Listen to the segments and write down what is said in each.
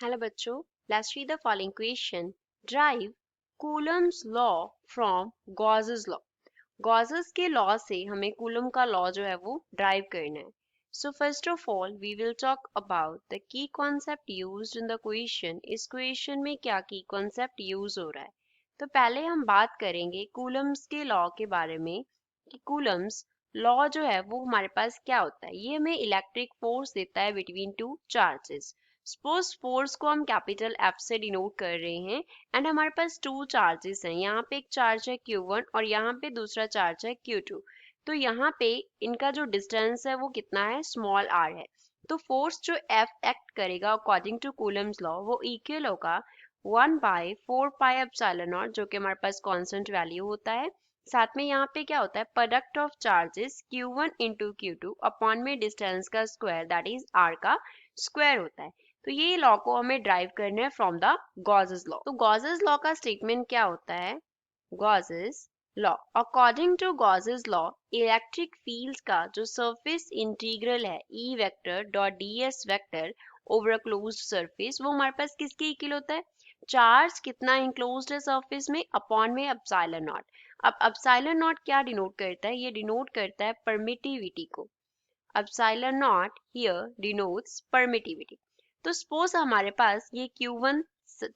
Hello बच्चों, let's read the following question. Drive Coulomb's law from Gauss's law. Gauss's के law से हमें coulomb का लॉ जो है वो ड्राइव करना है. So first of all we will talk about the key concept used in the question. इस क्वेश्चन में क्या की कॉन्सेप्ट यूज हो रहा है. तो पहले हम बात करेंगे कूलम्स के लॉ के बारे में कि कूलम्स लॉ जो है वो हमारे पास क्या होता है. ये हमें इलेक्ट्रिक फोर्स देता है between two charges. Suppose force को हम कैपिटल एफ से डिनोट कर रहे हैं एंड हमारे पास टू चार्जेस हैं. यहाँ पे एक चार्ज है Q1 और यहाँ पे दूसरा चार्ज है Q2. तो यहाँ पे इनका जो डिस्टेंस है वो कितना है, स्मॉल r है. तो फोर्स जो F एक्ट करेगा अकॉर्डिंग टू कूलम्स लॉ वो इक्वल होगा 1/4πε0, जो कि हमारे पास कांस्टेंट वैल्यू होता है. साथ में यहाँ पे क्या होता है, product of charges Q1 into Q2 upon में डिस्टेंस का स्क्वायर दैट इज r का स्क्वायर होता है. तो ये लॉ को हमें ड्राइव करना है फ्रॉम द गॉसेस लॉ. तो गॉसेस लॉ का स्टेटमेंट क्या होता है, Gauss's law. According to Gauss's law electric fields का जो सरफेस इंटीग्रल है E vector dot ds vector over a closed surface वो हमारे पास किसके इक्वल होता है, चार्ज कितना इंक्लोज्ड है सरफेस में अपॉन में एप्सिलॉन नॉट. अब एप्सिलॉन नॉट क्या डिनोट करता है, ये डिनोट करता है परमिटिविटी को. Epsilon not here denotes permittivity. तो सपोज हमारे पास ये Q1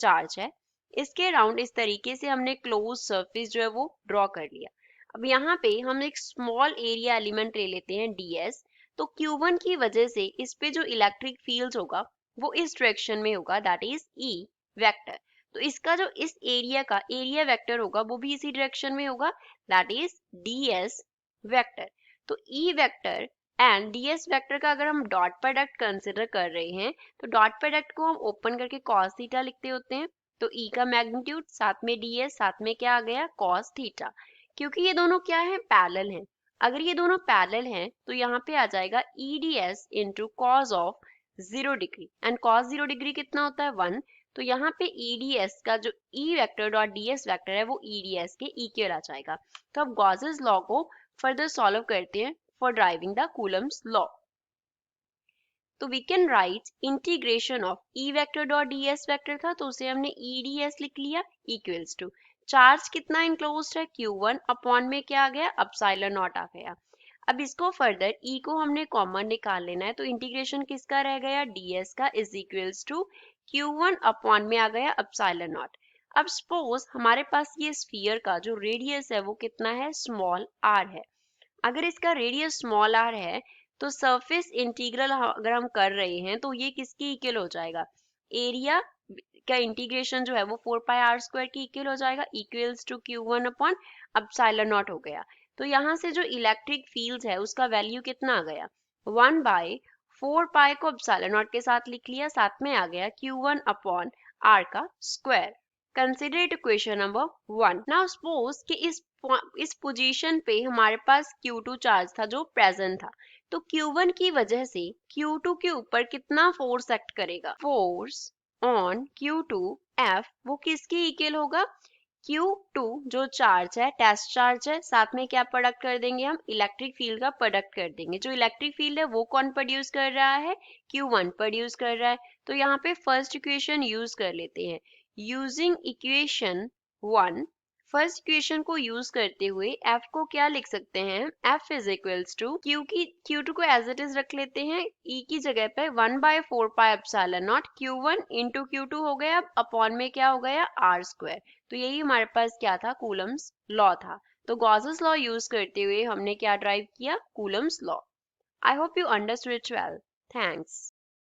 चार्ज है, इसके अराउंड इस तरीके से हमने क्लोज सरफेस जो है वो ड्रॉ कर लिया. अब यहाँ पे हम एक स्मॉल एरिया एलिमेंट ले लेते हैं ds. तो Q1 की वजह से इस पे जो इलेक्ट्रिक फील्ड होगा वो इस डायरेक्शन में होगा दैट इज E वेक्टर. तो इसका जो इस एरिया का एरिया वेक्टर होगा वो भी इसी डायरेक्शन में होगा दैट इज ds वेक्टर. तो E vector and ds vector का अगर हम डॉट प्रोडक्ट कंसिडर कर रहे हैं तो डॉट प्रोडक्ट को हम ओपन करके cos थीटा लिखते होते हैं. तो E का मैग्नीट्यूड साथ में ds साथ में क्या आ गया, cos थीटा. क्योंकि ये दोनों क्या है, पैरेलल हैं. अगर ये दोनों पैरेलल हैं तो यहाँ पे आ जाएगा EDS into cos of 0 degree and cos 0 degree कितना होता है 1. तो यहाँ पे EDS का जो E vector dot ds vector है वो EDS के इक्वल आ जाएगा. तो अब गॉसेस लॉ को फर्दर सॉल्व करते हैं for driving the Coulomb's law. तो we can write integration of E vector dot ds vector था तो उसे हमने EDS लिख लिया equals to चार्ज कितना enclosed है Q1 अपॉन में क्या आ गया, एप्सिलॉन नॉट आ गया. अब इसको फर्दर E को हमने कॉमन निकाल लेना है तो इंटीग्रेशन किसका रह गया, ds का is equals to Q1 upon में आ गया एप्सिलॉन नॉट. अब सपोज हमारे पास ये स्फीयर का जो रेडियस है वो कितना है, स्मॉल r है. अगर इसका रेडियस स्मॉल r है तो सरफेस इंटीग्रल अगर हम कर रहे हैं तो ये किसकी इक्वल हो जाएगा, एरिया का इंटीग्रेशन जो है वो 4πr² की इक्वल हो जाएगा equals to Q1 upon epsilon naught हो गया. तो यहाँ से जो इलेक्ट्रिक फील्ड है उसका वैल्यू कितना आ गया, 1/4π को एप्सिलॉन नॉट के साथ लिख लिया, साथ में आ गया Q1 अपॉन r का square. Consider it equation number 1. Now suppose कि इस पोजीशन पे हमारे पास Q2 चार्ज था जो प्रेजेंट था. तो Q1 की वजह से Q2 के ऊपर कितना फोर्स एक्ट करेगा, फोर्स ऑन Q2 F वो किसके इक्वल होगा, Q2 जो चार्ज है टेस्ट चार्ज है, साथ में क्या प्रोडक्ट कर देंगे हम, इलेक्ट्रिक फील्ड का प्रोडक्ट कर देंगे. जो इलेक्ट्रिक फील्ड है वो कौन प्रोड्यूस कर रहा है, Q1 प्रोड्यूस कर रहा है. तो यहाँ पे फर्स्ट इक्वेशन यूज कर लेते हैं. यूजिंग इक्वेशन 1, फर्स्ट इक्वेशन को यूज करते हुए F को क्या लिख सकते हैं, F is equals to Q2 को एज इट इज रख लेते हैं, E की जगह पे 1/4π epsilon not Q1 into Q2 हो गया अपॉन में क्या हो गया, r². तो यही हमारे पास क्या था, कूलम्स लॉ था. तो गॉसेस लॉ यूज करते हुए हमने क्या ड्राइव किया, Coulomb's law. I hope you understood it well. Thanks.